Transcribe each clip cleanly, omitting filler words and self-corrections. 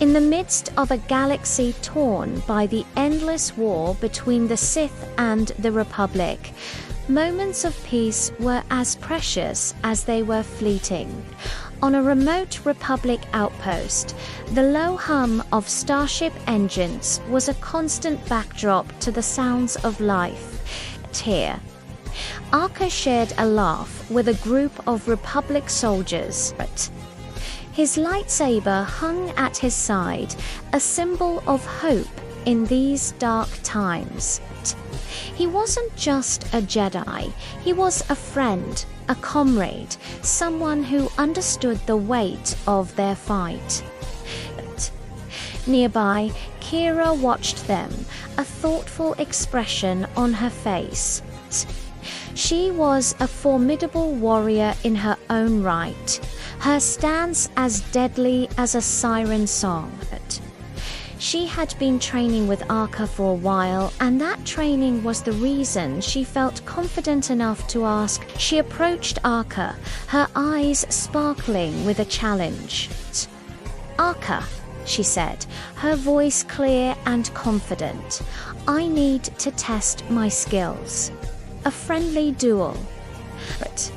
In the midst of a galaxy torn by the endless war between the Sith and the Republic, moments of peace were as precious as they were fleeting. On a remote Republic outpost, the low hum of starship engines was a constant backdrop to the sounds of life. Here, Arca shared a laugh with a group of Republic soldiers. His lightsaber hung at his side, a symbol of hope in these dark times. He wasn't just a Jedi, he was a friend, a comrade, someone who understood the weight of their fight. Nearby, Kira watched them, a thoughtful expression on her face. She was a formidable warrior in her own right, her stance as deadly as a siren song. She had been training with Arca for a while, and that training was the reason she felt confident enough to ask. She approached Arca, her eyes sparkling with a challenge. "Arca," she said, her voice clear and confident, "I need to test my skills. A friendly duel." But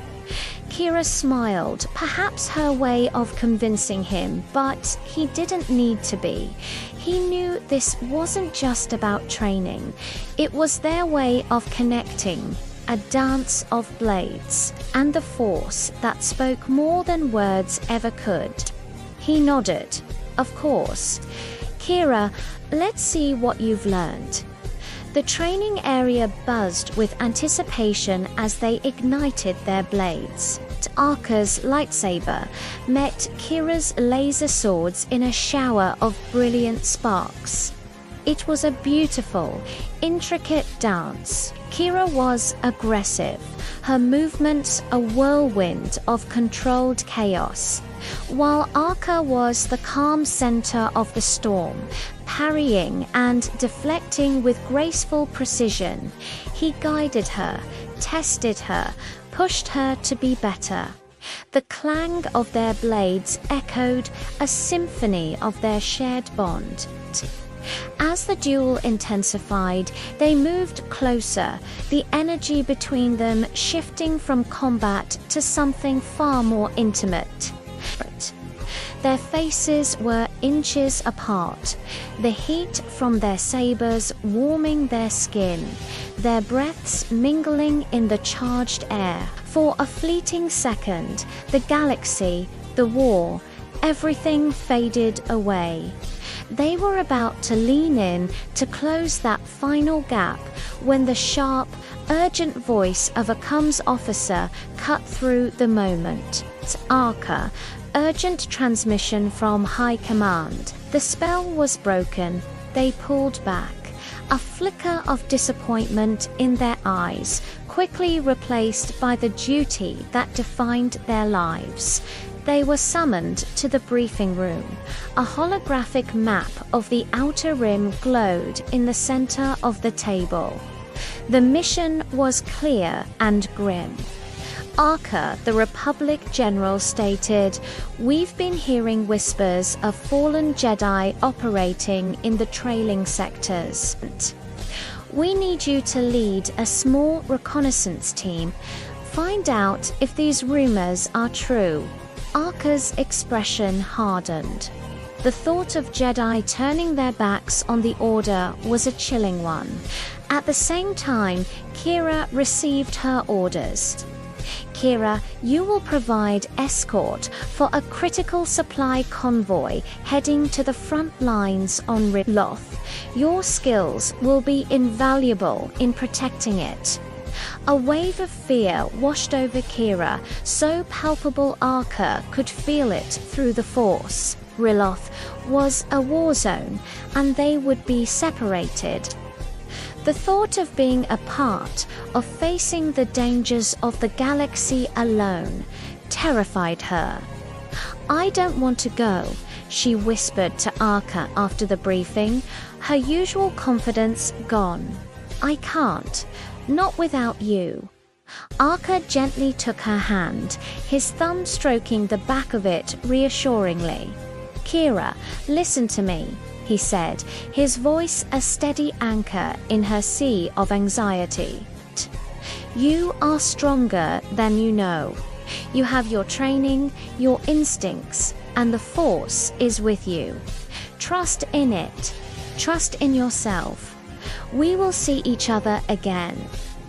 Kira smiled, perhaps her way of convincing him, but he didn't need to be. He knew this wasn't just about training. It was their way of connecting, a dance of blades, and the force that spoke more than words ever could. He nodded. "Of course. Kira, let's see what you've learned." The training area buzzed with anticipation as they ignited their blades. Arca's lightsaber met Kira's laser swords in a shower of brilliant sparks. It was a beautiful, intricate dance. Kira was aggressive, her movements a whirlwind of controlled chaos, while Arca was the calm center of the storm, parrying and deflecting with graceful precision. He guided her, tested her, pushed her to be better. The clang of their blades echoed a symphony of their shared bond. As the duel intensified, they moved closer, the energy between them shifting from combat to something far more intimate. Their faces were inches apart, the heat from their sabers warming their skin, their breaths mingling in the charged air. For a fleeting second, the galaxy, the war, everything faded away. They were about to lean in to close that final gap when the sharp, urgent voice of a comms officer cut through the moment. "Arca, urgent transmission from High Command." The spell was broken. They pulled back, a flicker of disappointment in their eyes, quickly replaced by the duty that defined their lives. They were summoned to the briefing room. A holographic map of the outer rim glowed in the center of the table. The mission was clear and grim. Arca, the Republic General, stated, "We've been hearing whispers of fallen Jedi operating in the trailing sectors. We need you to lead a small reconnaissance team. Find out if these rumors are true." Arca's expression hardened. The thought of Jedi turning their backs on the Order was a chilling one. At the same time, Kira received her orders. "Kira, you will provide escort for a critical supply convoy heading to the front lines on Ryloth. Your skills will be invaluable in protecting it." A wave of fear washed over Kira, so palpable Arca could feel it through the Force. Ryloth was a war zone, and they would be separated. The thought of being a part of facing the dangers of the galaxy alone terrified her. "I don't want to go," she whispered to Arca after the briefing, her usual confidence gone. "I can't. Not without you." Arca gently took her hand, his thumb stroking the back of it reassuringly. "Kira, listen to me," he said, his voice a steady anchor in her sea of anxiety. "You are stronger than you know. You have your training, your instincts, and the Force is with you. Trust in it. Trust in yourself. We will see each other again.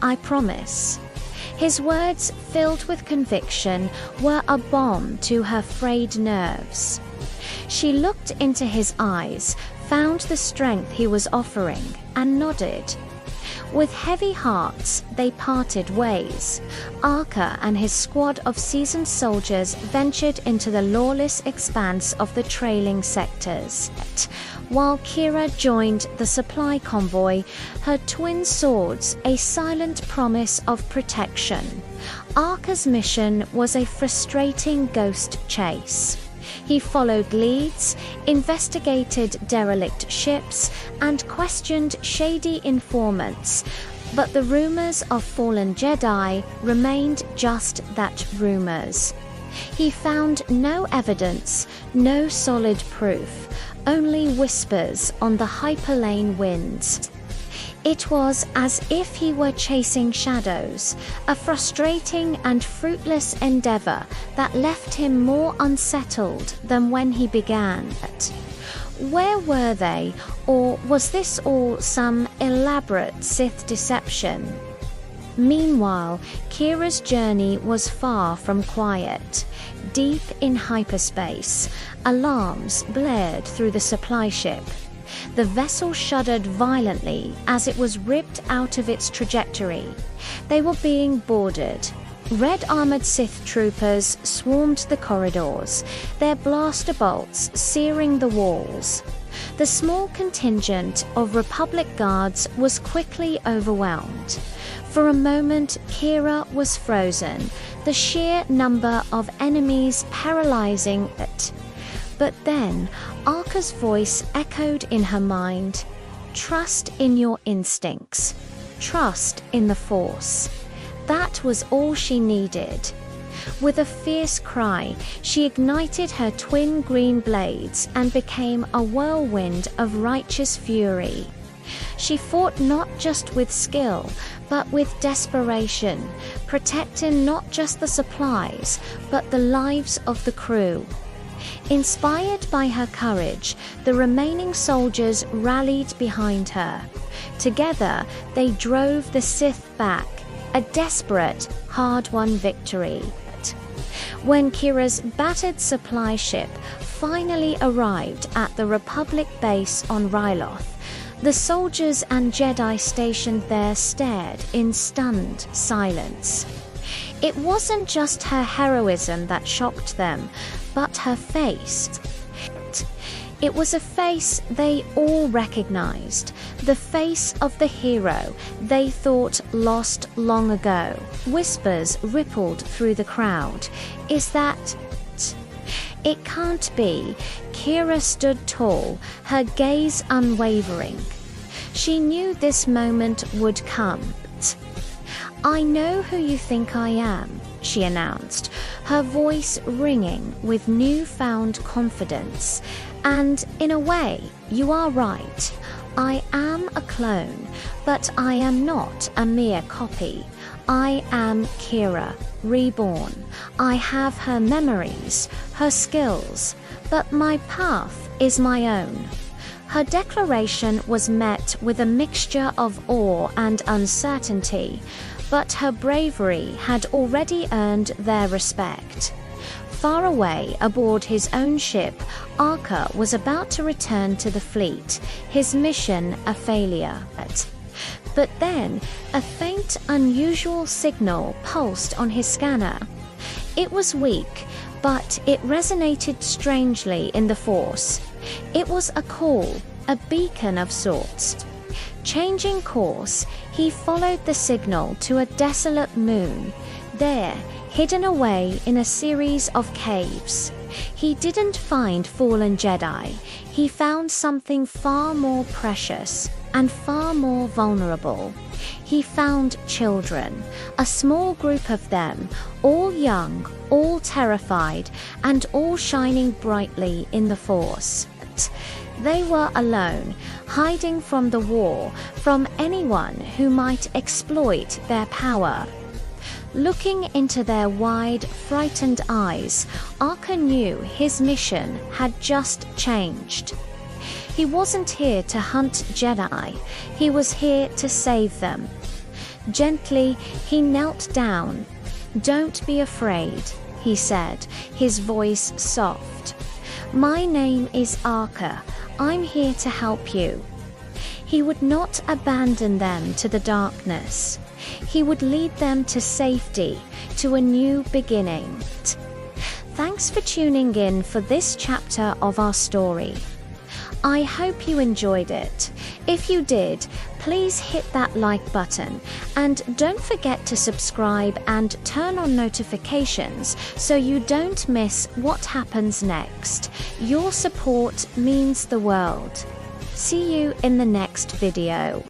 I promise." His words, filled with conviction, were a balm to her frayed nerves. She looked into his eyes, found the strength he was offering, and nodded. With heavy hearts, they parted ways. Arca and his squad of seasoned soldiers ventured into the lawless expanse of the trailing sectors, while Kira joined the supply convoy, her twin swords a silent promise of protection. Arca's mission was a frustrating ghost chase. He followed leads, investigated derelict ships, and questioned shady informants, but the rumors of fallen Jedi remained just that, rumors. He found no evidence, no solid proof, only whispers on the hyperlane winds. It was as if he were chasing shadows, a frustrating and fruitless endeavor that left him more unsettled than when he began. Where were they, or was this all some elaborate Sith deception? Meanwhile, Kira's journey was far from quiet. Deep in hyperspace, alarms blared through the supply ship. The vessel shuddered violently as it was ripped out of its trajectory. They were being boarded. Red-armored Sith troopers swarmed the corridors, their blaster bolts searing the walls. The small contingent of Republic guards was quickly overwhelmed. For a moment, Kira was frozen, the sheer number of enemies paralyzing it. But then, Arca's voice echoed in her mind. "Trust in your instincts. Trust in the Force." That was all she needed. With a fierce cry, she ignited her twin green blades and became a whirlwind of righteous fury. She fought not just with skill, but with desperation, protecting not just the supplies, but the lives of the crew. Inspired by her courage, the remaining soldiers rallied behind her. Together, they drove the Sith back, a desperate, hard-won victory. When Kira's battered supply ship finally arrived at the Republic base on Ryloth, the soldiers and Jedi stationed there stared in stunned silence. It wasn't just her heroism that shocked them, but her face. It was a face they all recognized, the face of the hero they thought lost long ago. Whispers rippled through the crowd. "Is that..." It can't be. Kira stood tall, her gaze unwavering. She knew this moment would come. "I know who you think I am," she announced, her voice ringing with newfound confidence. "And in a way, you are right. I am a clone, but I am not a mere copy. I am Kira, reborn. I have her memories, her skills, but my path is my own." Her declaration was met with a mixture of awe and uncertainty, but her bravery had already earned their respect. Far away aboard his own ship, Arca was about to return to the fleet, his mission a failure. But then, a faint, unusual signal pulsed on his scanner. It was weak, but it resonated strangely in the Force. It was a call, a beacon of sorts. Changing course, he followed the signal to a desolate moon. There, hidden away in a series of caves, He didn't find fallen Jedi. He found something far more precious and far more vulnerable. He found children, a small group of them, all young, all terrified, and all shining brightly in the Force. They were alone, hiding from the war, from anyone who might exploit their power. Looking into their wide, frightened eyes, Arca knew his mission had just changed. He wasn't here to hunt Jedi, he was here to save them. Gently, he knelt down. "Don't be afraid," he said, his voice soft. "My name is Arca. I'm here to help you." He would not abandon them to the darkness. He would lead them to safety, to a new beginning. Thanks for tuning in for this chapter of our story. I hope you enjoyed it. If you did, please hit that like button and don't forget to subscribe and turn on notifications so you don't miss what happens next. Your support means the world. See you in the next video.